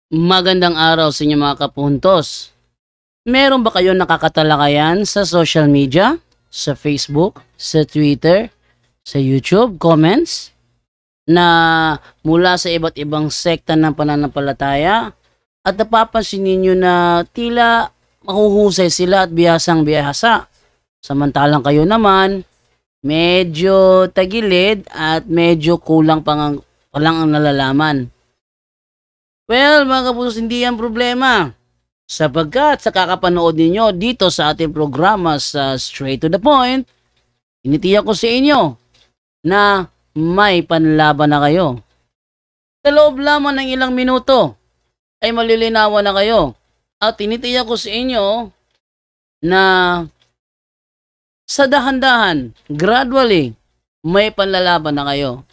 Magandang araw sa inyo mga kapuntos. Meron ba kayo nakakatalakayan sa social media? Sa Facebook, sa Twitter, sa YouTube, comments? Na mula sa iba't ibang sekta ng pananampalataya at napapansin ninyo na tila mahuhusay sila at bihasang bihasa. Samantalang kayo naman, medyo tagilid at medyo kulang pa lang ang nalalaman. Well, mga kapusos, hindi yan problema. Sapagkat sa kakapanood ninyo dito sa ating programa sa Straight to the Point, initiyak ko sa inyo na may panlaban na kayo. Sa loob lamang ng ilang minuto ay malilinawan na kayo. At initiyak ko sa inyo na sa dahan-dahan, gradually, may panlalaban na kayo.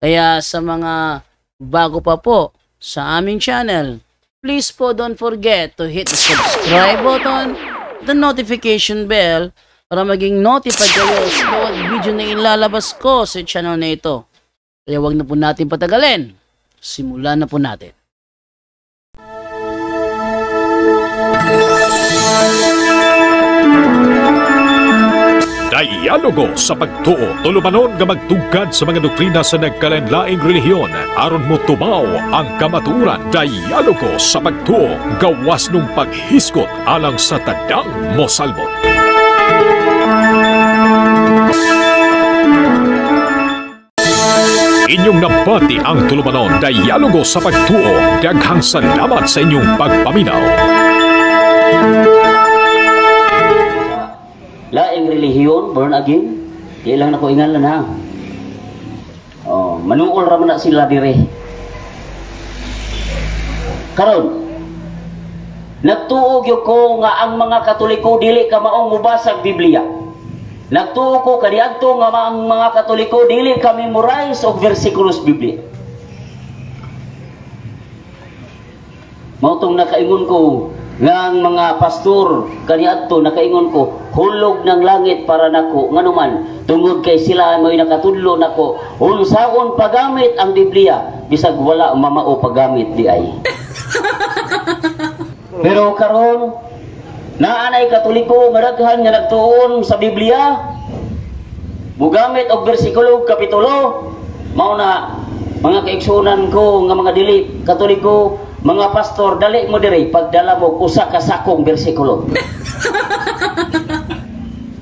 Kaya sa mga bago pa po sa aming channel, please po don't forget to hit the subscribe button, the notification bell, para maging notified kayo sa bawat video na ilalabas ko sa channel na ito. Kaya wag na po natin patagalin. Simulan na po natin. Dialogo sa pagtuo, tulumanon nga magtugkad sa mga doktrina sa nagkalanlaing relihiyon aron mo tumaw ang kamaturan. Dialogo sa pagtuo, gawas nung paghiskot alang sa tadang mosalbot. Inyong nabati ang tulumanon. Dialogo sa pagtuo, daghang salamat sa inyong pagpaminaw. Laing relihiyon, born again, di lang na ko ingalan ha. Manuol raman na sila dire. Karon, nagtuog ko nga ang mga Katoliko dili ka maong mubasag Biblia. Nagtuog ko kaniadto nga ang mga Katoliko dili ka memorize og versikulos Biblia. Mautong nakaingon ko nga ang mga pastor kaniadto nakaingon ko hulog ng langit para nako nganuman tungod kay sila may nakatudlo nako unsaon pagamit ang Biblia bisag wala mamao pagamit di ay. Pero karon naanay Katoliko nga daghan nga nagtuon sa Biblia mugamit og bersikulo kapitulo mao na mga kaigsunan ko nga mga dili Katoliko, mga pastor, dali mo dire pagdala mo usa ka sakong bersikulo.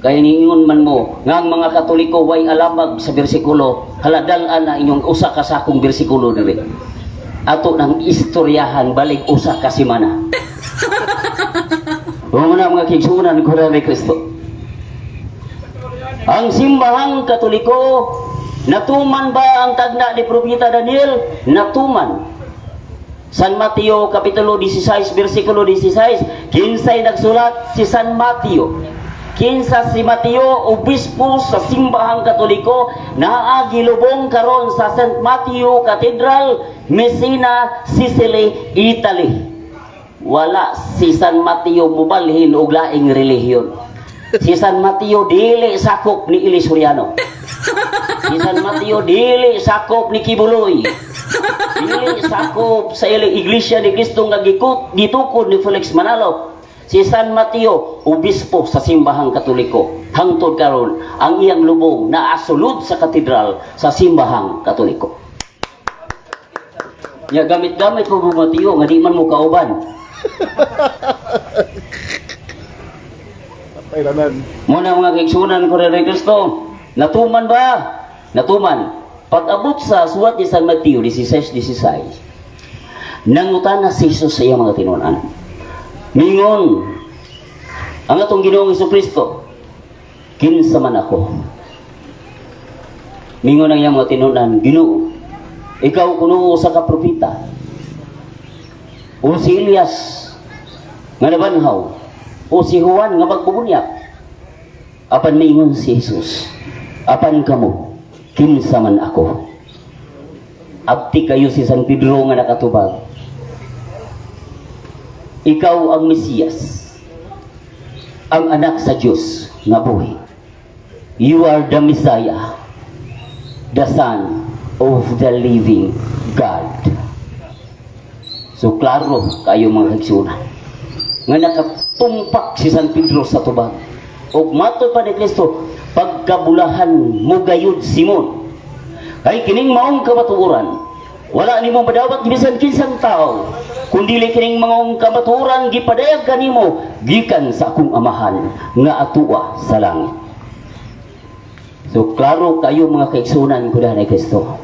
Kaya niingon man mo nga ang mga Katoliko way alamag sa bersikulo, haladalan na inyong usa ka sakong bersikulo dire. Ato nang istoryahan balik usa ka semana. Mga mga kaigsunan ko ni Kristo. Ang simbahang Katoliko, natuman ba ang tagna ni Propeta Daniel? Natuman. San Mateo kapitulo 16 bersikulo 16, kinsay nagsulat si San Mateo. Kinsa si Mateo, obispo sa simbahang Katoliko, naagilubong karon sa St. Mateo Cathedral, Messina, Sicily, Italy. Wala si San Mateo mubalhin og laing relihiyon. Si San Mateo dili sakop ni Ili Soriano. Si San Mateo dili sakop ni Kibuloy. Dili sakop sa Iglesia ni Cristo nga gitukod ni Felix Manalo. Si San Mateo, obispo sa simbahang Katoliko. Hangtod karon ang iyang lubong naasulod sa katedral sa simbahang Katoliko. Ya gamit-gamit po Mateo nga di man mo kauban. Muna mga kaigsunan ko rin Kristo, natuman ba? Natuman. Pag-abot sa suwat ni San Mateo 16:16, nangutana si Jesus sa iyang mga tinunan. Mingon, ang atong Ginoong Jesucristo, kinsa man ako? Mingon ang iyang mga tinunan, Ginoo, ikaw kuno sa kapropita, o si Elias nga nabanhaw, o si Juan nga magbubunyag. Apan mingon si Jesus, apan kamo, kinsa man ako? Abti kayo si San Pedro nga nakatubag, ikaw ang Mesiyas, ang anak sa Diyos nga buhi. You are the Messiah, the Son of the living God. So klaro kayo mga kaigsunan nga nakatumpak si San Pedro sa tubag. O matod pa ni Kristo, pagkabulahan mo gayud Simon. Kay kining maong kamatuoran, wala nimo madawat bisan kinsang tao, kundi kining maong kamatuoran gipadayag kanimo gikan sa akong amahan nga atua sa langit. So klaro kayo mga kaigsunan ko ni Kristo.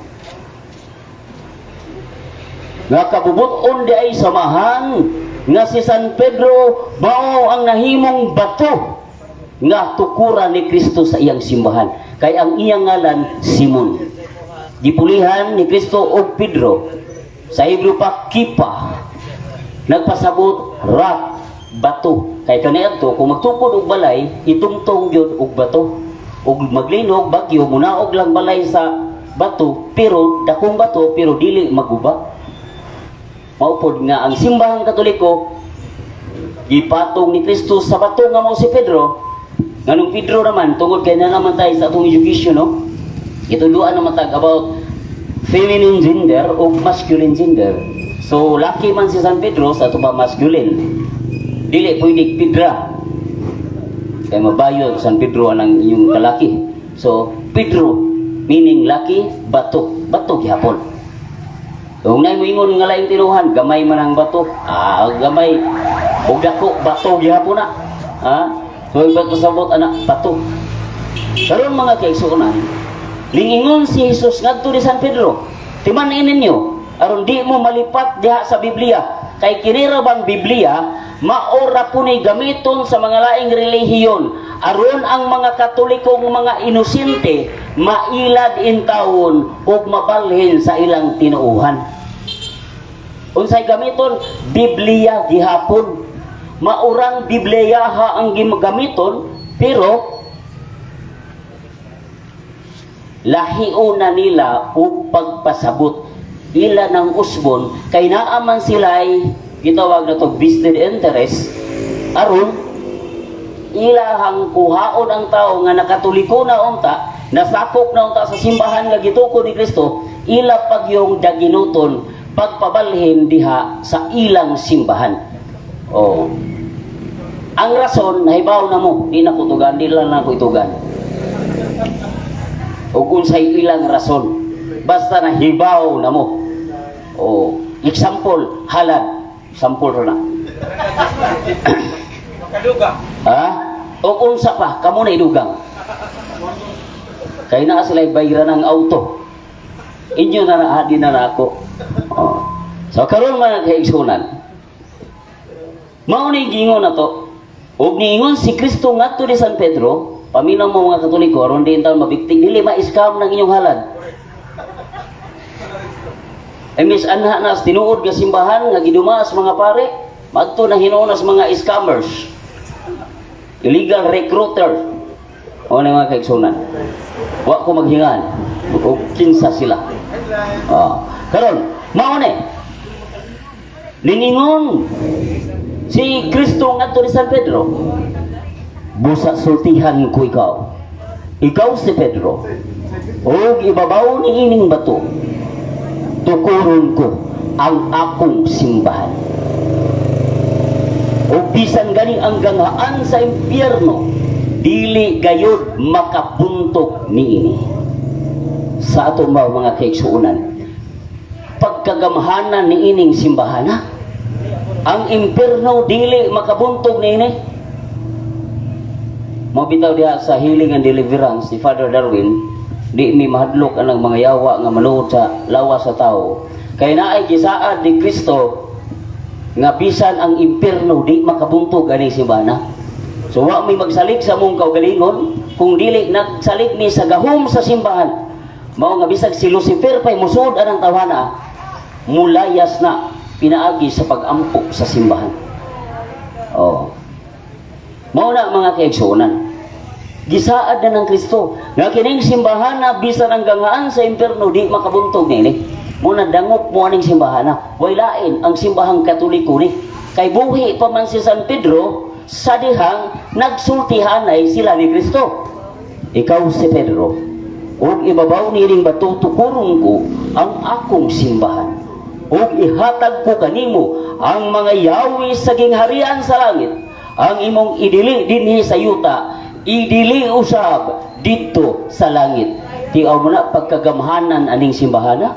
Nga kabubuton di ay samahan nga si San Pedro mao ang nahimong bato nga tukuran ni Kristo sa iyang simbahan. Kay ang iyang ngalan Simon. Gipulihan ni Kristo og Pedro. Sa Hebrew pa kipa. Nagpasabot rock, bato. Kay kaniadto kung magtukod og balay, itungtong gyud og bato. Og maglinog bagyo munaog lang balay sa bato, pero dakong bato pero dili maguba. Maupod nga ang simbahang Katoliko gipatong ni Kristo sa bato nga mao si Pedro. Nganong Pedro naman tungod kay na naman tayo sa atong education, no? Ituluan naman tag about feminine gender o masculine gender. So laki man si San Pedro sa ato ba masculine. Dili pwede Pedra. Kay mabayo San Pedro anang inyong kalaki. So Pedro meaning laki, bato, bato gihapon. Kung na mo ingon nga laing tinuhan, gamay man ang bato. Gamay. Ug dako bato gihapon na. So iba't pasabot anak bato. Karon mga kaigsuonan, lingingon si Jesus ngadto ni San Pedro. Timan-in ninyo, aron di mo malipat diha sa Biblia. Kay kinira bang Biblia, maora po ni gamiton sa mga laing relihiyon. Aron ang mga Katolikong mga inosente mailad in taon ug mabalhin sa ilang tinuuhan. Unsay gamiton? Biblia gihapon. Maurang Biblia ha ang gimiton, pero lahiuna nila ug pagpasabot ila ng usbon kay naaman sila'y gitawag na to vested interest aron ilahang kuhaon ang tao nga nakatoliko na unta, nasakop na unta sa simbahan nga gituko ni Kristo, ila pag yung daginuton pagpabalhin diha sa ilang simbahan. Ang rason nahibaw na mo, di na kutugan, di lang na kutugan. O kung sa ilang rason, basta nahibaw na mo. Example, halad. Example na. Kadugang. O unsa pa, kamo na idugang. Kaya na sila bayran ng auto. Inyo na naadi na ako. So karon man kaigsunan. Mao ni gingon na to. Ug niingon si Kristo ngadto ni San Pedro, paminaw mo mga Katoliko aron din taon mabiktig dili ma-scam ng inyong halad. Emis anha na tinuod nga simbahan nga gidumas mga pare, madto na hinunas mga scammers. Illegal recruiter. O na mga kaigsunan. Wa ko maghingan. O kinsa sila. Karon, mao ni. Liningon si Kristo ngadto ni San Pedro. Busa sultihan ko ikaw. Ikaw si Pedro. O ibabaw ni ining bato. Tukuron ko ang akong simbahan. O bisan gani ang ganghaan sa impyerno, dili gayud makapuntok niini. Sa ato mga kaigsuonan, pagkagamhanan ni ining simbahan, ang impyerno dili makabuntog niini. Mabitaw diha sa Healing and Deliverance si Father Darwin, di mi mahadlok ang mga yawa nga maluod sa lawas sa tao. Kay naay gisaad ni Kristo nga bisan ang impyerno di makabuntog ani simbahan. So wa may magsalig sa mong kaugalingon kung dili nagsalig mi sa gahom sa simbahan. Mao nga bisag si Lucifer pay musud anang tawhana, mulayas na pinaagi sa pag-ampo sa simbahan. Mao na mga kaigsuonan. Gisaad na ng Kristo nga kining simbahan na bisan ang ganghaan sa impyerno di makabuntog nini. Muna dangop mo aning simbahan na way lain ang simbahang Katoliko ni. Kay buhi pa man si San Pedro sa dihang nagsultihanay sila ni Kristo. Ikaw si Pedro, ug ibabaw nining bato tukurong ko ang akong simbahan. ug ihatag ko kanimo ang mga yawi sa gingharian sa langit. Ang imong idili dinhi sa yuta, idili usab dito sa langit. Tiaw mo na pagkagamhanan aning simbahana.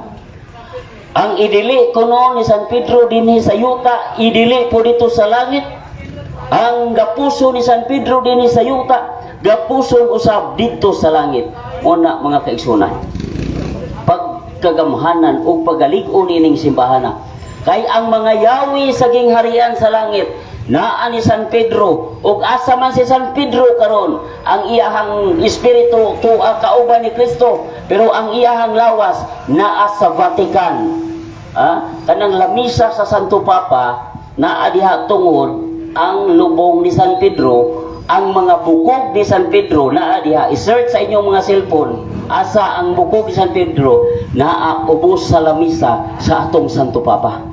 Ang idili kuno ni San Pedro dinhi sa yuta, idili po dito sa langit. Ang gapuso ni San Pedro dinhi sa yuta, gapuso usab dito sa langit. Una mga kaigsunan, pagkagamhanan o pagalig-on ining simbahana. Kay ang mga yawi sa gingharian sa langit naa ni San Pedro, ug asa man si San Pedro karon, ang iyahang espiritu kauban ni Kristo, pero ang iyahang lawas naa sa Vatican. Kanang lamisa sa Santo Papa naa diha tungod ang lubong ni San Pedro. Ang mga bukog ni San Pedro naa diha, i-search sa inyong mga cellphone asa ang bukog ni San Pedro naa ubos sa lamisa sa atong Santo Papa.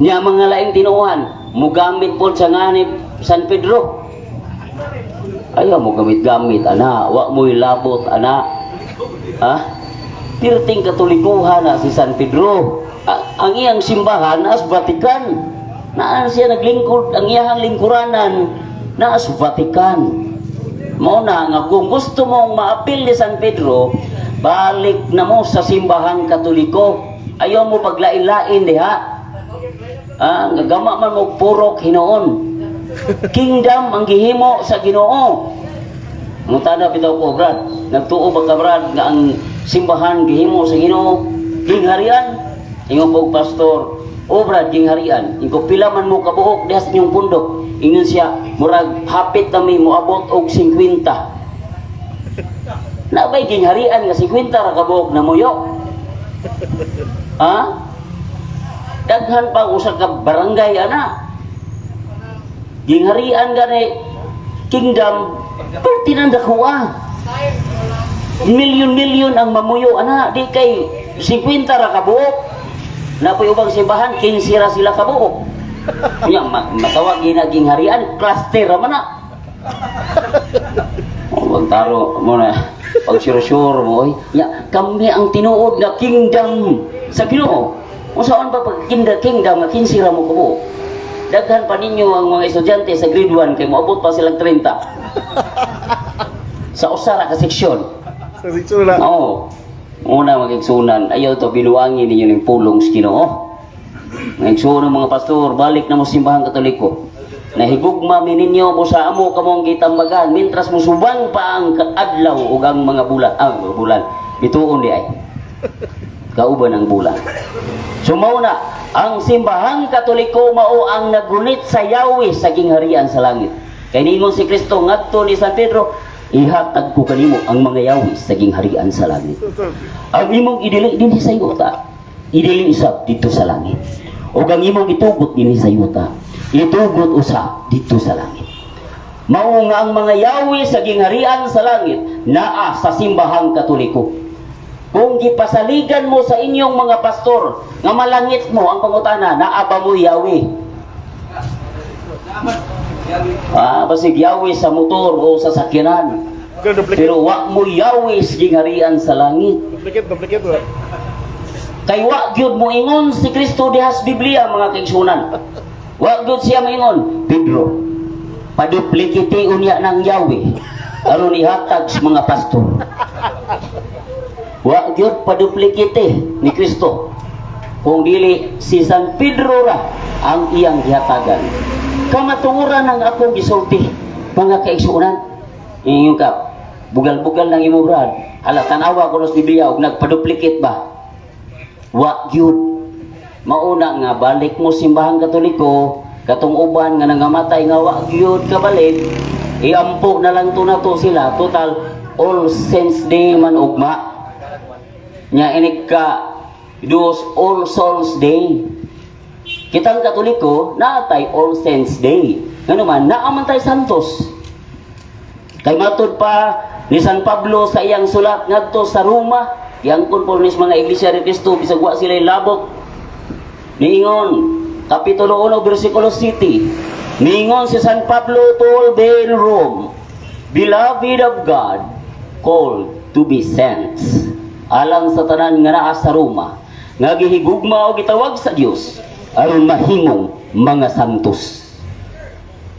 Nya mga laing tinuhan, mugamit po sa nganib San Pedro. Ayaw mo gamit-gamit, ana. Wa mo'y labot, ana. Tirting katolikuhan na si San Pedro. Ang iyang simbahan na sa Vatican. Naan siya naglingkod, ang iyang lingkuranan na sa Vatican. Mauna nga, kung gusto mong maapil ni San Pedro, balik na mo sa simbahan katoliko. Ayaw mo paglain-lain diha. Gagama man mo purok hinoon. Kingdom ang gihimo sa Ginoo. Ang tanda bitaw ko, Brad, nagtuo ba ka, Brad, nga ang simbahan gihimo sa Ginoo? Gingharian? Ingon po pastor, o Brad, gingharian. Ingo pila man mo kabuok diha sa inyong pundok. Ingon siya, murag hapit nami mo abot og 50. Na ba'y gingharian nga 50 ra kabuok na muyo? Daghan pa usa ka barangay ana. Gingharian gani kingdom tinandakuha. Milyon-milyon ang mamuyo ana, di kay 50 ra ka buok. Napoy ubang simbahan 15 ra sila ka buok. Nya matawag gina gingharian cluster ra man na. Wag taro mo na pag sure mo nya kami ang tinuod na kingdom sa Ginoo. Usaon ba pag kingdom nga 15 ra mo kubo? Daghan pa ninyo ang mga estudyante sa grade 1 kay moabot pa silang 30. Sa usara ka seksyon. Sa seksyon na. Oo. Una magigsunan, ayaw to binuangin ninyo ng pulong sa Ginoo. Nagsuon mga pastor, balik na mo simbahan katoliko. Nahigugma ninyo mo sa amo kamong gitambagan mintras mo subang pa ang adlaw ug ang mga bulan. Bituon di ay. Kauban ang bulan. So mauna, ang simbahan katoliko mao ang nagunit sa yawi sa gingharian sa langit. Kay ningon si Kristo ngadto ni San Pedro, ihatag ko kanimo ang mga yawi sa gingharian sa langit. Ang imong idili dinhi sa yuta, idili usab dito sa langit. O ang imong itugot dinhi sa yuta, itugot usab dito sa langit. Mao nga ang mga yawi sa gingharian sa langit naa sa simbahan katoliko. Kung gipasaligan mo sa inyong mga pastor nga malangit mo ang pangutana, naa ba mo yawi? Basig yawi sa motor o sa sakyanan. Pero wa mo yawi sa gingharian sa langit. Duplicate. Kay wa gyud mo ingon si Kristo diha sa Biblia mga kaigsunan. Wa gyud siya maingon, Pedro, paduplikite unya ng yawi aron ihatag sa mga pastor. Wa gyud paduplikite ni Kristo. Kung dili si San Pedro ra ang iyang gihatagan. Kamatuoran ang akong gisulti mga kaigsunan. Ingon ka, bugal-bugal ng imo Brad. Hala tanawa ko sa Biblia og nagpaduplicate ba? Wa gyud. Mauna nga balik mo simbahan katoliko, katong uban nga nangamatay nga wa gyud kabalik, iampo na lang to nato sila. Total All Saints Day man ugma. Nya inig ka dos All Souls Day. Kitang katoliko naatay All Saints Day. Ngano man naaman tay Santos. Kay matud pa ni San Pablo sa iyang sulat ngadto sa Roma, yang kun po nis mga iglesia ni Cristo bisag wa sila labot. Niingon kapitulo 1 bersikulo 7. Niingon si San Pablo to all the Rome, beloved of God, called to be saints. alang sa tanan nga naa sa Roma nga gihigugma o gitawag sa Dios aron mahimong mga santos.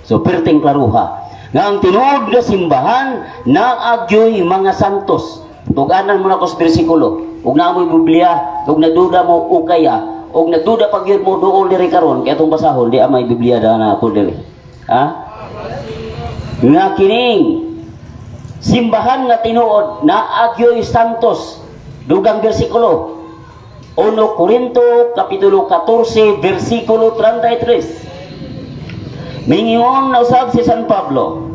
So perting klaruha nga ang tinuod nga simbahan naagyoy mga santos. Tuganan mo na ko sa bersikulo. Ug na mo Biblia, ug nagduda mo o kaya, ug nagduda pag yun mo doon diri karon kay atong basahon di amay Biblia na ako diri. Ha? Nga kining simbahan nga tinuod naagyoy santos. Dugang bersikulo 1 Korinto kapitulo 14 bersikulo 33. Mingingon na usab si San Pablo,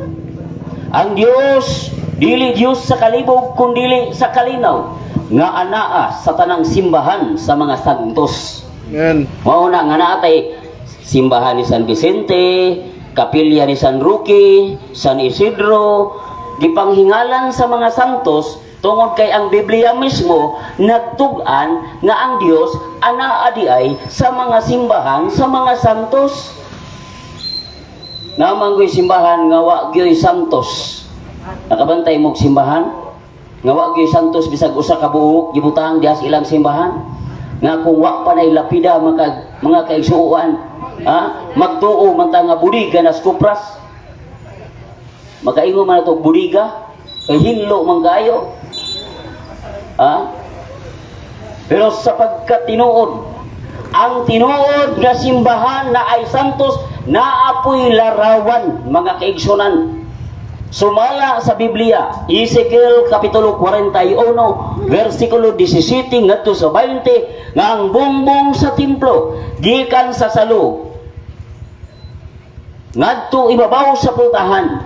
ang Dios dili Dios sa kalibog kundi sa kalinaw nga anaa sa tanang simbahan sa mga santos. Amen. Mao na nga naatay simbahan ni San Vicente, kapilya ni San Roque, San Isidro, gipanghingalan sa mga santos tungod kay ang Biblia mismo nagtug-an nga ang Dios anaa diay sa mga simbahan sa mga santos. Namang goy simbahan nga wa gyoy santos. Nakabantay mo simbahan nga wa gyoy santos bisag usa ka buok gibutang diha sa ilang simbahan. Nga kung wa pa nay lapida mga kaigsuoan, magtuo man ta nga budiga na skupras. Makaingo man ato budiga kay hinlo man kayo. Pero sapagkat tinuod ang tinuod nga simbahan na ay santos naapoy larawan mga kaigsunan. Sumala sa Biblia, Ezekiel kapitulo 41 versikulo 17 ngadto sa 20 nga ang bumbong sa templo gikan sa salog ngadto ibabaw sa pultahan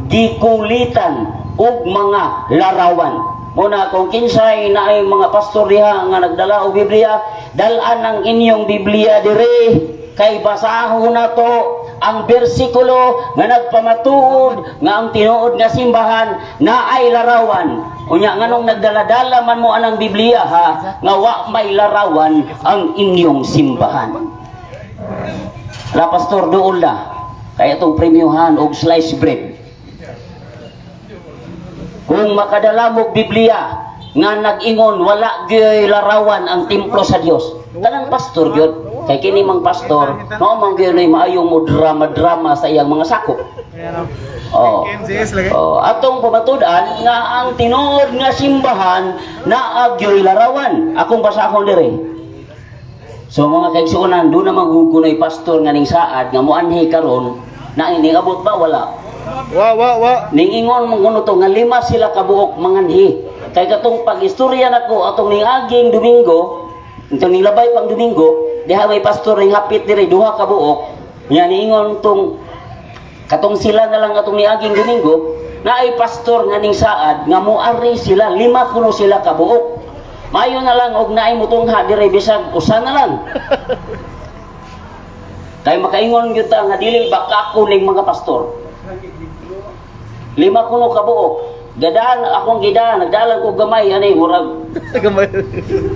gikulitan og mga larawan. Muna kung kinsay na ay mga pastor diha nga nagdala og Biblia, dalan ang inyong Biblia dire kay basahon na to ang bersikulo nga nagpamatuod nga ang tinuod nga simbahan na ay larawan. Unya nganong nagdala-dala man mo anang Biblia ha nga wa may larawan ang inyong simbahan. La pastor duol na kay atong premiuhan og slice bread. Kung makadala mo Biblia nga nag-ingon wala gyoy larawan ang templo sa Dios, tanang pastor gyud kay kini mang pastor mao man gyud nay maayong mo drama sa iyang mga sakop. Atong pamatud-an nga ang tinuod nga simbahan naa gyoy larawan. Akong basahon diri. So mga kaigsuonan, do na magugunay pastor nga ning saad nga moanhi karon na ini abot ba wala. Ningingon mong kuno to nga 5 sila kabuok manganhi. Kay katong pag-istorya nako atong niaging Domingo, itong nilabay pang Domingo, diha may pastor ring hapit diri 2 kabuok. Nya niingon tong katong sila na lang atong niaging Domingo, na ay pastor nga ning saad nga moari sila 5 kuno sila kabuok. Mayo na lang og naay mutungha diri bisag usa na lang. Kay makaingon gyud ta nga dili bakako ning mga pastor. 5 kuno kabuok. Gadaan akong gidaan, nagdalan ko gamay ani murag gamay.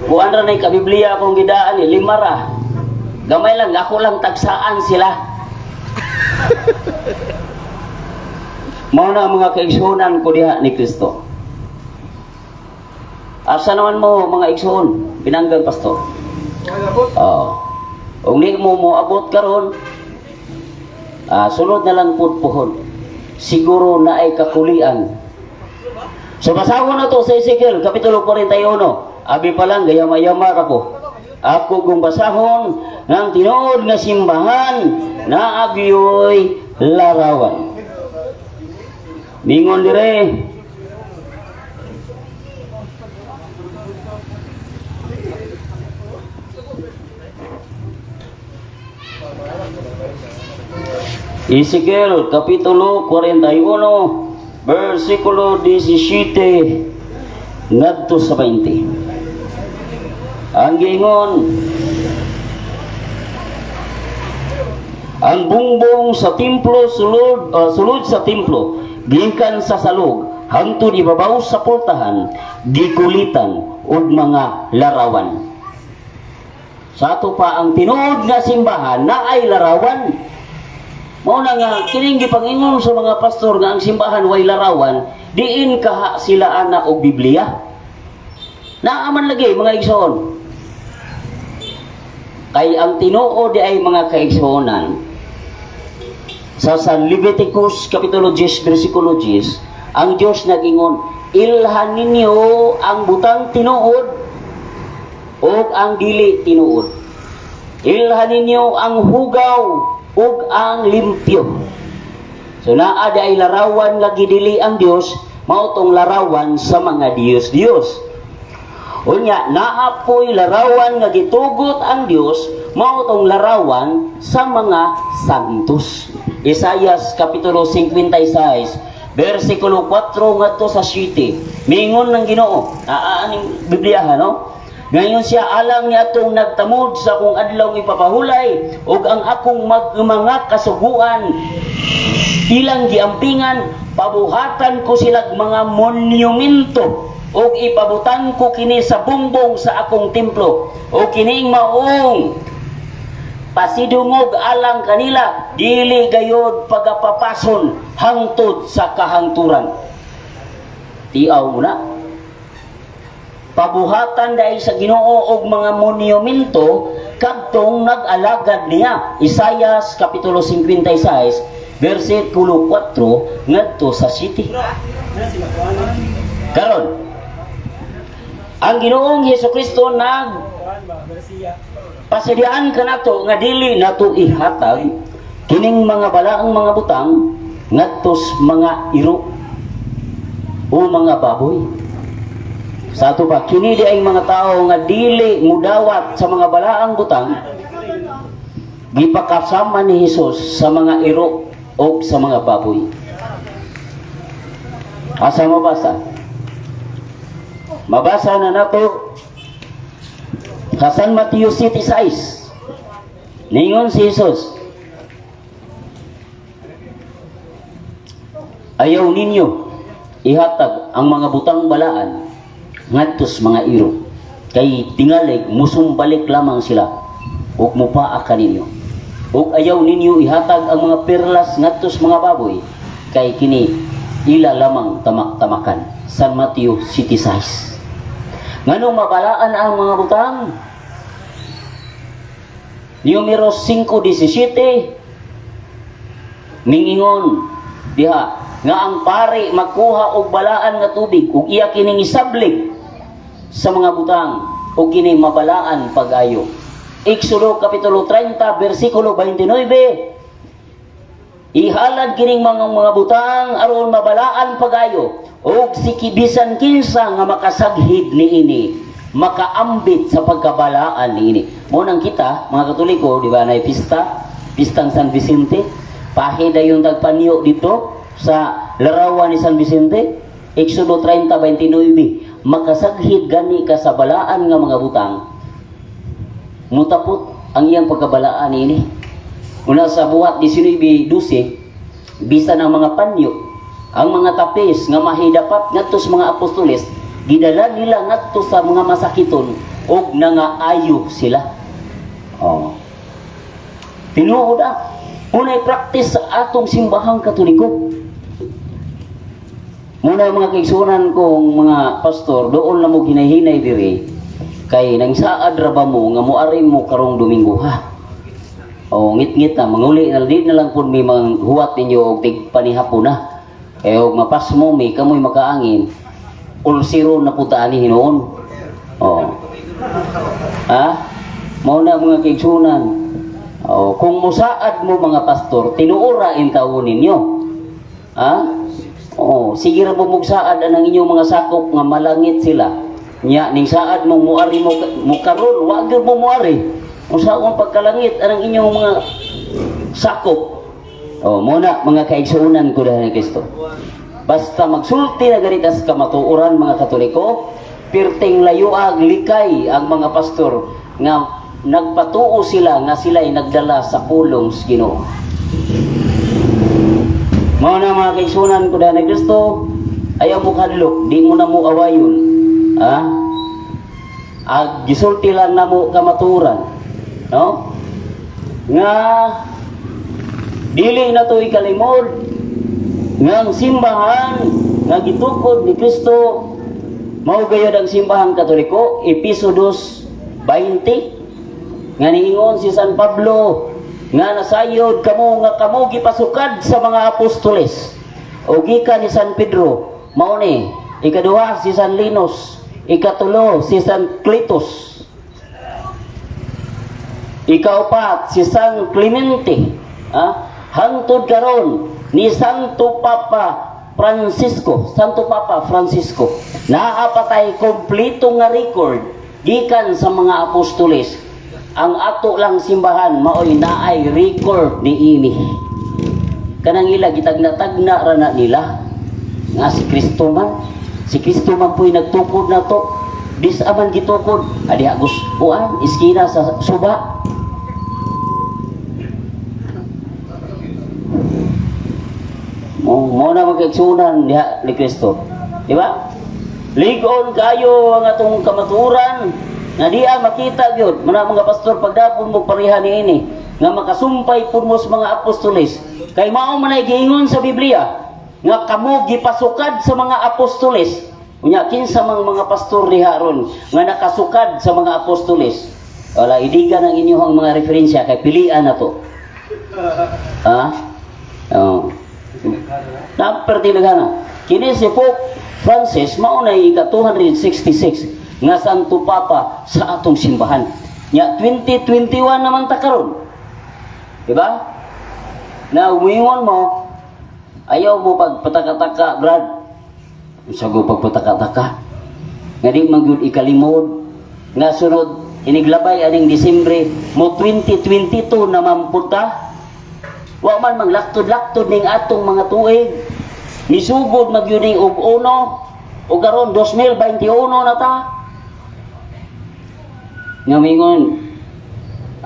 Kuan ra nay ka Biblia akong gidaan ni 5 ra. Gamay lang ako lang tagsaan sila. Mao na mga kaigsuonan ko diha ni Kristo. Asa naman mo mga igsuon, pinanggang pastor. Ug ni mo moabot karon, sunod na lang pud puhon. Siguro na ay kakulian. So basahon na to sa Ezekiel kapitulo 41. Abi pa lang gayama-yama ako. Ako kung basahon ng tinuod nga simbahan na agyoy larawan. Mingon dire. Ezekiel kapitulo 41 versikulo 17 ngadto sa 20. Ang giingon, ang bungbong sa templo sulod sa templo gikan sa salog hangtod ibabaw sa pultahan gikulitan og mga larawan. Sa ato pa ang tinuod nga simbahan na ay larawan. Mao na nga kining gipangingon sa mga pastor nga ang simbahan way larawan, diin kaha sila ana og Biblia. Naaman lagi mga igsoon. Kay ang tinuod ay mga kaigsuonan sa Leviticus Kapitulo 10 versikulo 10, ang Dios nagingon, ilhan ninyo ang butang tinuod o ang dili tinuod. Ilhan ninyo ang hugaw o ang limpyo. So naa ay larawan nga gidili ang Dios, mao tong larawan sa mga Diyos-Diyos. Unya, naapoy larawan nga gitugot ang Dios, mao tong larawan sa mga santos. Isaias Kapitulo 56 versikulo 4 ngadto sa 7. Mingon ng Ginoo, aning Biblia no? Ngayon siya alang ni atong nagtamod sa akong adlaw ipapahulay ug ang akong mga kasuguan ilang giampingan, pabuhatan ko silang mga monumento ug ipabutan ko kini sa bumbong sa akong templo o kining maong pasidungog alang kanila dili gayod pagapapason hangtod sa kahangturan. Tiaw mo na, pabuhatan dahil sa Ginoo og mga monumento kadtong nag-alagad niya. Isaias Kapitulo 56 versikulo 4 ngadto sa 7. Karon ang Ginoong Hesukristo pasediaan kanato nga dili nato ihatag kining mga balaang mga butang ngadtos mga iro o mga baboy. Sa ato pa kini di ay mga tao nga dili mudawat sa mga balaang butang, gipakasama ni Hesus sa mga iro o sa mga baboy. Asa mabasa? Mabasa na nato San Mateo 7:6. Ningon si Jesus, ayaw ninyo ihatag ang mga butang balaan ngadtos mga iro, kay tingalig musumbalik lamang sila ug mupaa kaninyo. Ug ayaw ninyo ihatag ang mga perlas ngadtos mga baboy, kay kini ila lamang tamak-tamakan. San Mateo 7:6. Nganong mabalaan ang mga butang? Numero 5:17 mingingon diha nga ang pari magkuha og balaan nga tubig ug iya kining isablig sa mga butang ug kini mabalaan pag-ayo. Exodo Kapitulo 30 versikulo 29, ihalad kining mga butang aron mabalaan pag-ayo ug sikibisan kinsa nga makasaghid niini makaambit sa pagkabalaan niini. Mo nang kita mga Katoliko, di ba, na pistang San Vicente, pahida yung tagpanyo dito sa larawan ni San Vicente. Exodo 30:29, makasaghid gani ka sa balaan nga mga butang, mutapot ang iyang pagkabalaan niini. Una sa buhat 19:12, bisan ang mga panyo, ang mga tapis nga mahidapat ngadto sa mga apostoles, gidala nila ngadto sa mga masakiton ug nangaayo sila. Tinuod unay practice sa atong simbahang Katoliko. Muna mga kaigsunan kong mga pastor, doon na mo ginahinay diri kay nang saad ra ba mo nga moari mo karong Domingo ha. Ngit-ngit na manguli na di na lang pud may mga huwat ninyo og tigpanihapon na. Og mapas mo may kamoy makaangin, ulsiro na puta ani hinuon. Mao na mga kaigsunan. Kung musaad mo mga pastor, tinuora in taon ninyo. Sige ra mo saad ang inyong mga sakop nga malangit sila. Nya ning saad mo muari mo karon, wa gyud mo muari. Usaon pagkalangit ang inyong mga sakop. Muna mga kaigsunan ko dahil Kristo. Basta magsulti na ganitas kamatuoran mga Katoliko, pirting layuag likay ang mga pastor nga nagpatuo sila nga sila'y nagdala sa pulong sa Ginoo. Muna mga kaigsunan ko dahil Kristo, ayaw mo kadlok, di mo na mo awayon. Gisulti lang na mo kamatuoran. No? Nga dili na to ikalimod nga ang simbahan nga gitukod ni Kristo Mao gayud ang simbahang Katoliko, Episodos 20 nga niingon si San Pablo nga nasayod kamo nga kamo gipasukad sa mga apostoles. O gikan ni San Pedro, mao ni ikaduha si San Linus, ikatulo si San Clitus, ikaupat si San Clemente, hangtod karon ni Santo Papa Francisco, naapatay kompleto nga record gikan sa mga apostoles. Ang ato lang simbahan maoy naay record ni ini. Kanang ila gitagna-tagna ra na nila nga si Kristo man po'y nagtukod na to. Dis aman gitukod adi agos uan iskina sa suba. Mo na magkaigsunan diha ni Kristo, di ba? Ligon kayo ang atong kamaturan nga diya makita gyud mga pastor pagdapon mo pareha niini nga makasumpay pud mo sa mga apostoles. Kay mao man ay giingon sa Biblia nga kamo gipasukad sa mga apostoles. Unya kinsa mang mga pastor diha ron nga nakasukad sa mga apostoles. Wala idigan ang inyong mga referensya kay pilian na to. Napertilagana. Kini si Pope Francis mao na ika-266 nga Santo Papa sa atong simbahan. Nya 2021 naman ta karon. Diba? Na umingon mo, ayaw mo pagpataka-taka, Brad. Sago pagpataka-taka. Nga di magyud ikalimod. Nga sunod, iniglabay aning Disyembre, mo 2022 naman puta. Wa man maglaktod-laktod ning atong mga tuig. Misugod magyud ning og-uno, o karon 2021 na ta. Nga mingon,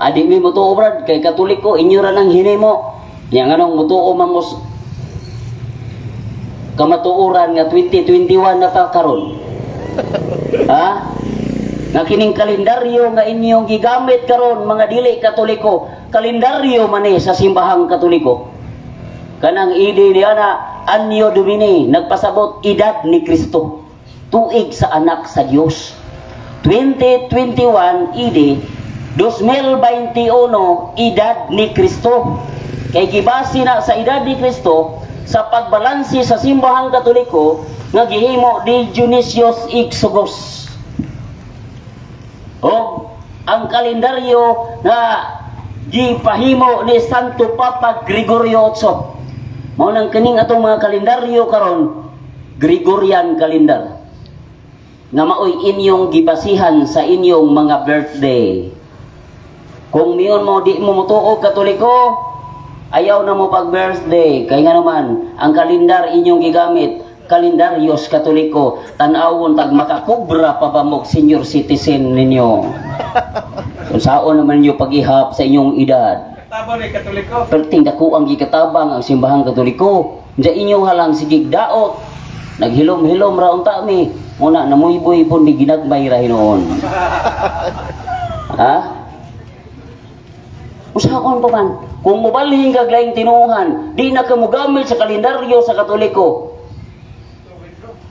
adi mi mo tuo, Brad, kay Katoliko, inyo ra nang hinimo. Yang anong mutuo mamos kamatuoran nga 2021 na ta karon. Nga kining kalendaryo nga inyong gigamit karon mga dili Katoliko, kalendaryo man sa simbahang Katoliko. Kanang ide diana Anyo Domini, nagpasabot edad ni Kristo, tuig sa anak sa Dios. 2021 ide 2021 edad ni Kristo. Kay gibase na sa edad ni Kristo sa pagbalanse sa simbahang Katoliko nga gihimo ni Dionysius Exiguus. O ang kalendaryo nga gipahimo ni Santo Papa Gregorio VIII. Mao nang kining atong mga kalendaryo karon Gregorian calendar. Nga maoy inyong gibasihan sa inyong mga birthday. Kung miyon mo di mo mutuo Katoliko, ayaw na mo pag-birthday. Kaya nga naman, ang kalendar inyong gigamit, kalendaryos Katoliko, tanawon tag makakubra pa ba mo senior citizen ninyo. Kung saan naman ninyo pag-ihap sa inyong edad. Tabang ni Katoliko. Perting dako ang gikatabang ang simbahang Katoliko. Diya inyong halang sigig daot. Naghilom-hilom ra unta mi. Muna namuyboy pun di ginagbay ra hinoon. Usahaon pa man, kung mubalhin kag laing tinuhan, di na ka mogamit sa kalendaryo sa Katoliko.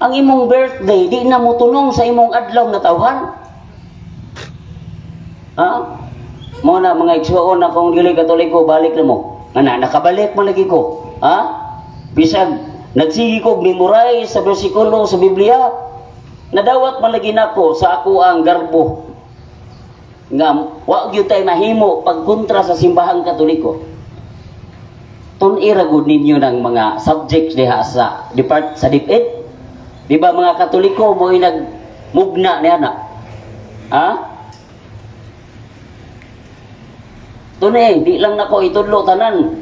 Ang imong birthday, di na mo tunong sa imong adlaw na tawhan. Mo na mga igsuon na kung dili Katoliko, balik na mo. Nakabalik man lagi ko. Bisag, nagsigi ko memorize sa bersikulo sa Biblia. Nadawat man lagi nako sa ako ang garbo. Nga wa gyud tay mahimo pagkontra sa simbahang Katoliko. Tun-ira gud ninyo ng mga subjects diha sa DepEd. Di ba mga Katoliko mo'y nagmugna niya na? Tunay, di lang nako itudlo tanan.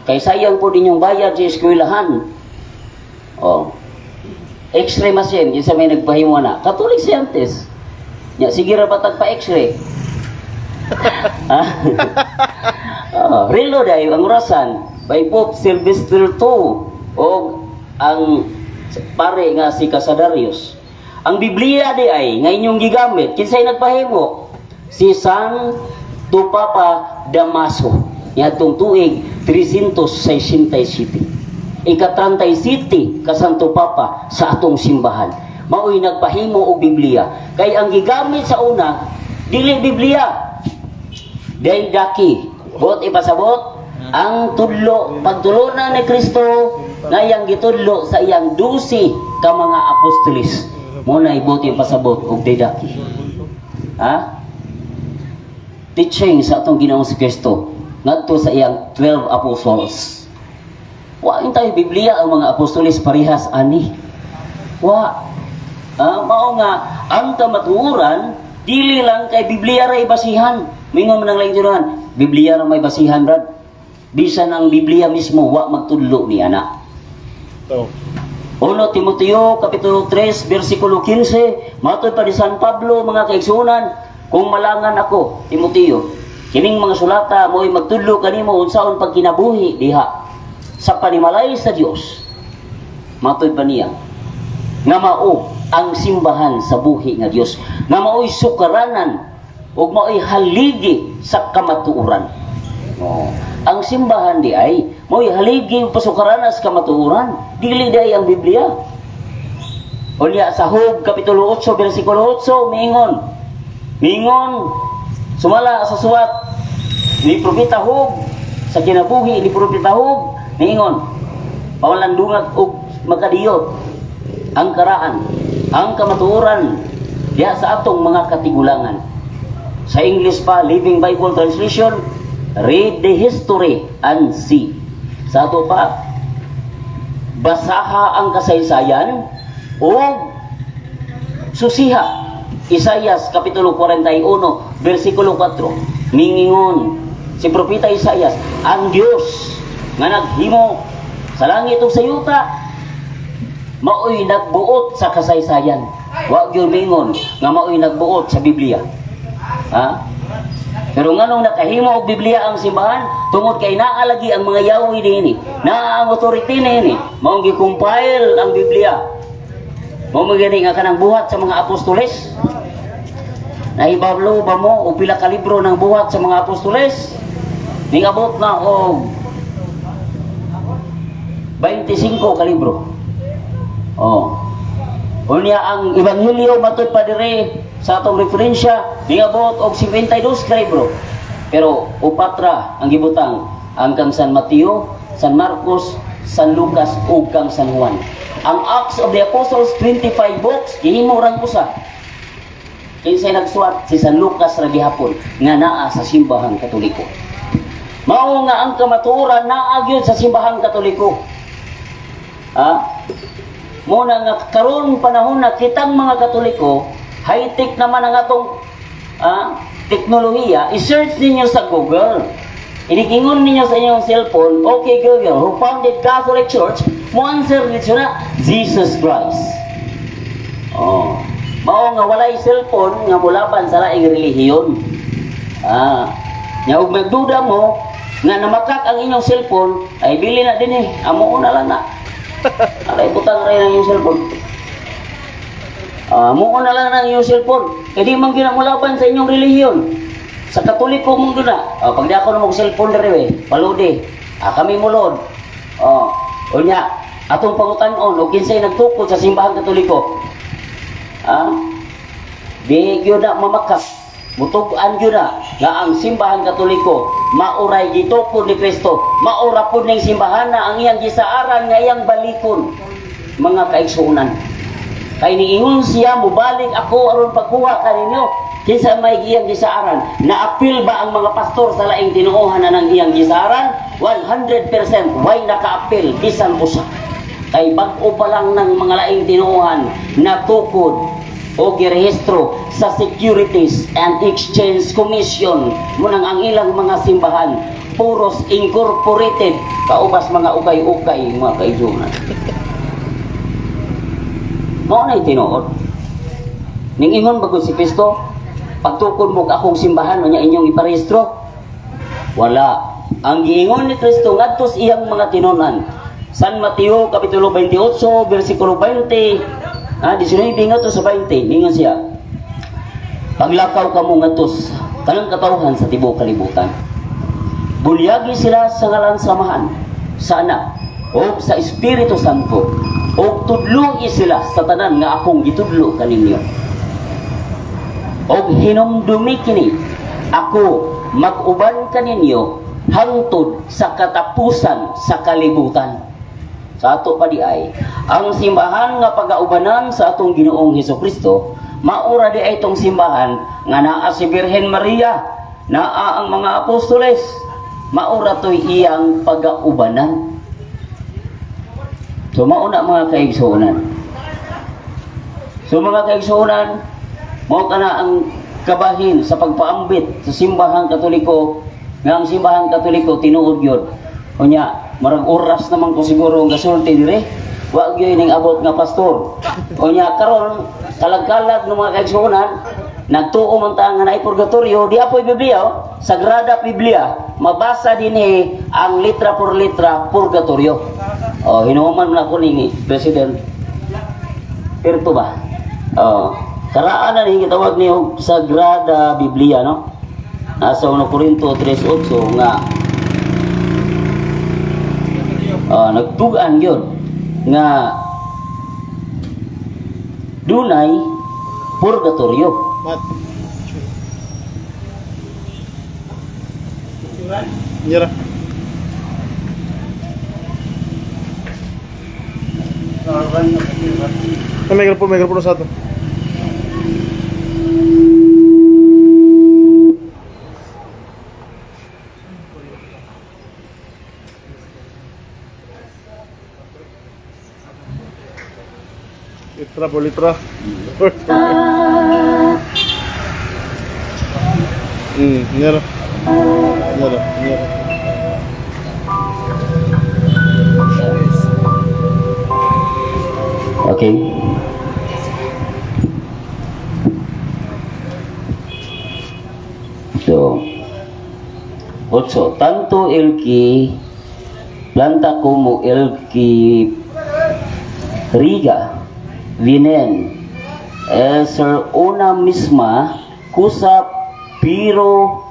Kay sayang po dinyong bayad sa eskwelahan. X-ray machine, isa may nagpahimo na. Catholic scientist. Ya, sige ra batag pa X-ray. Relo dahil ang orasan by Pope Sylvester II o ang pare nga si Casadarius. Ang Biblia di ay nga inyong gigamit kinsay nagpahimo? Si Santo Papa Damaso. Yatong tuig 367. Ika-37 ka Santo Papa sa atong simbahan. mao'y nagpahimo og Biblia. Kay ang gigamit sa una dili Biblia. Dahil daki, buot ipasabot ang tudlo pagtulunan ni Kristo nga iyang gitudlo sa iyang 12 ka mga apostolis. Muna ibuti pasabot og didaki. Ha? Teaching sa atong Ginoong si Kristo ngadto sa iyang 12 apostles. Wa intay Biblia ang mga apostolis parehas ani. Wa. Mao nga ang kamatuoran dili lang kay Biblia ra ibasihan. Mingon man ang lain Biblia ra may basihan rad. Bisan ang Biblia mismo wa magtudlo ni ana. So, 1 Timoteo kapitulo 3 bersikulo 15, matod pa ni San Pablo mga kaigsunan, kung malangan ako Timoteo, kining mga sulata mo'y magtudlo kanimo unsaon pagkinabuhi diha sa panimalay sa Dios. Matod pa niya nga mao ang simbahan sa buhi nga Dios, nga mao'y sukaranan ug mao'y haligi sa kamatuoran. Ang simbahan di ay mo'y haligi pasukaran sa kamatuoran, dili di ay ang Biblia. Unya sa Hub kapitulo 8 bersikulo 8 mingon sumala sa suwat ni propeta Hub sa kinabuhi ni propeta Hub mingon pawalandungat og makadiyot ang karaan, ang kamatuoran diha sa atong mga katigulangan. Sa English pa, Living Bible Translation, read the history and see. Sa ato pa, basaha ang kasaysayan o susiha. Isaias kapitulo 41 bersikulo 4 mingingon si propeta Isaias, ang Dios nga naghimo sa langit ug sa yuta mao'y nagbuot sa kasaysayan. Wa gyud mingon nga mao'y nagbuot sa Biblia. Ha? Pero nganong nakahimo og Biblia ang simbahan tungod kay naalagi ang mga yawi dinhi, naa ang authority dinhi, mao gi-compile ang Biblia. Mao magani nga kanang buhat sa mga apostoles. Nahibalo ba mo og pila ka libro ng buhat sa mga apostoles? Ningabot na og 25 ka libro. Unya ang Ebanghelyo matud pa dire sa atong referensya ningabot og 52 ka libro. Pero upat ra ang gibutang, ang kang San Mateo, San Marcos, San Lucas ug kang San Juan. Ang Acts of the Apostles 25 books gihimo rang usa. Kinsay nagsuwat si San Lucas ra gihapon nga naa sa simbahang Katoliko. Mao nga ang kamatuoran naa gyud sa simbahang Katoliko. Muna nga karon panahon na kitang mga Katoliko, high-tech naman ang atong teknolohiya, i-search ninyo sa Google. Inigingon ninyo sa inyong cellphone, okay Google, who founded Catholic Church? Mo answer ninyo na, Jesus Christ. Mao nga walay cellphone nga mulaban sa laing relihiyon. Nya ug magduda mo nga namakak ang inyong cellphone, ay bili na din amo na lang na. Alay butang rin ang iyong cellphone. Muon na lang ang iyong cellphone. Kaya di man ginamulaban sa inyong relihiyon. Sa Katoliko mong doon na. Pag di ako na mag-cellphone na rin, paludi. Kami mulod. Unya, atong pangutanon, o kinsay nagtukod sa simbahang Katoliko. Di yun na mamakak. Mutugan yun na nga ang simbahang Katoliko mauray gitukod ni Kristo. Maura po ng simbahan na ang iyang gisaaran nga iyang balikon. Mga kaigsunan. Kay niingon siya, mubalik ako aron pagkuha kaninyo. Kinsa may iyang gisaaran. Naapil ba ang mga pastor sa laing tinuohan na ng iyang gisaaran? 100% way nakaapil bisan usa. Kay bag-o pa lang ng mga laing tinuohan na tukod o girehistro sa Securities and Exchange Commission munang ang ilang mga simbahan puros incorporated kaubas mga ukay-ukay mga kaigsunan. Mao na tinuod ning ingon bagod si Kristo pagtukod mo akong simbahan unya inyong iparehistro wala. Ang giingon ni Kristo ngadto sa iyang mga tinunan San Mateo kapitulo 28 bersikulo 20 19 nga to sa 20, mingon siya. Paglakaw ka mo ngatos, kanang katawhan sa tibuok kalibutan. Bulyagi sila sa ngalan samahan. Sana, o sa Espiritu Santo o tudlugi sila sa tanan nga akong gitudlo kaninyo o hinumdumi kini ako mag-uban kaninyo hangtod sa katapusan sa kalibutan. Sa ato pa di ay ang simbahan nga pagaubanan sa atong Ginoong Hesukristo, maura di ay itong simbahan nga naa si Birhen Maria, naa ang mga apostoles, maura to'y iyang pagaubanan. So mauna mga kaigsuunan. So mga kaigsuunan, mao kana ang kabahin sa pagpaambit sa simbahang Katoliko, nga ang simbahang Katoliko tinuod yun. Kunya, marag oras naman ko siguro ang gasulti dire. Wa gyud ning abot nga pastor. Kunya karon kalag-kalag ng mga kaigsuonan, nagtuo man ta nga naay purgatorio, di apoy Biblia, Sagrada Biblia, mabasa dinhi ang litra por litra purgatorio. Oh, hinuman na ko ni President Perto ba? Oh, karaan na ni gitawag niyo Sagrada Biblia, no? Nasa 1 Corinto 3:8 nga nagtugan yun nga dunay purgatorio. Mat. Nyera. Mikrofon satu. Litra por litra. Nyera. Okay. So, 8. Tanto el que planta como el que riga vienen ser una misma cosa, pero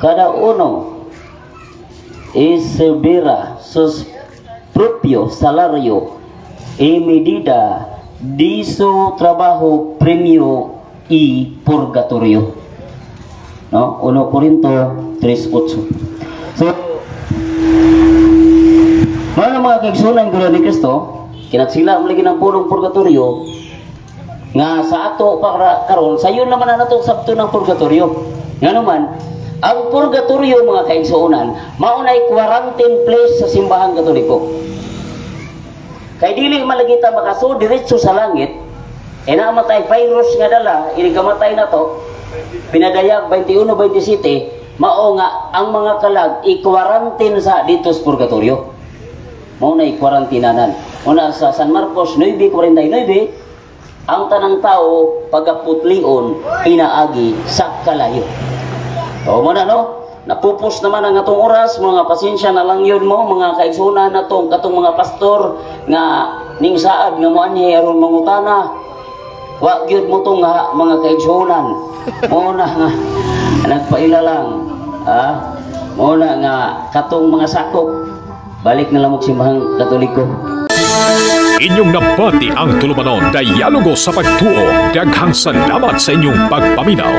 cada uno recibirá sus propios salario y medida de su trabajo, premio y purgatorio. No? 1 Corinto 3:8. So, mga kaigsunan ko ni Kristo, kinatsila malagi ng pulong purgatorio nga sa ato para karon sayon naman na nato sabto ng purgatorio. Nga naman, ang purgatorio mga kaigsunan, maunay quarantine place sa simbahang Katoliko. Kay dili malagita makaso diretso sa langit, namatay virus nga dala, inigamatay na to, pinadayag 21-27, mao nga ang mga kalag i-quarantine sa dito sa purgatorio. Mao na i-quarantinanan. Una sa San Marcos 9:49, ang tanang tao pagaputlion pinaagi sa kalayo. O mo na no, napupos naman ang atong oras, mga pasensya na lang yun mo, mga kaigsunan na katong mga pastor nga ning saad nga mo anhi aron mangutana. Wa gyud mo tong mga kaigsunan. Mo na nga nagpaila lang. Mo na nga katong mga sakop. Balik na lang mo simbahang Katoliko. Inyong nabati ang tulumanon dialogo sa pagtuo. Daghang salamat sa inyong pagpaminaw.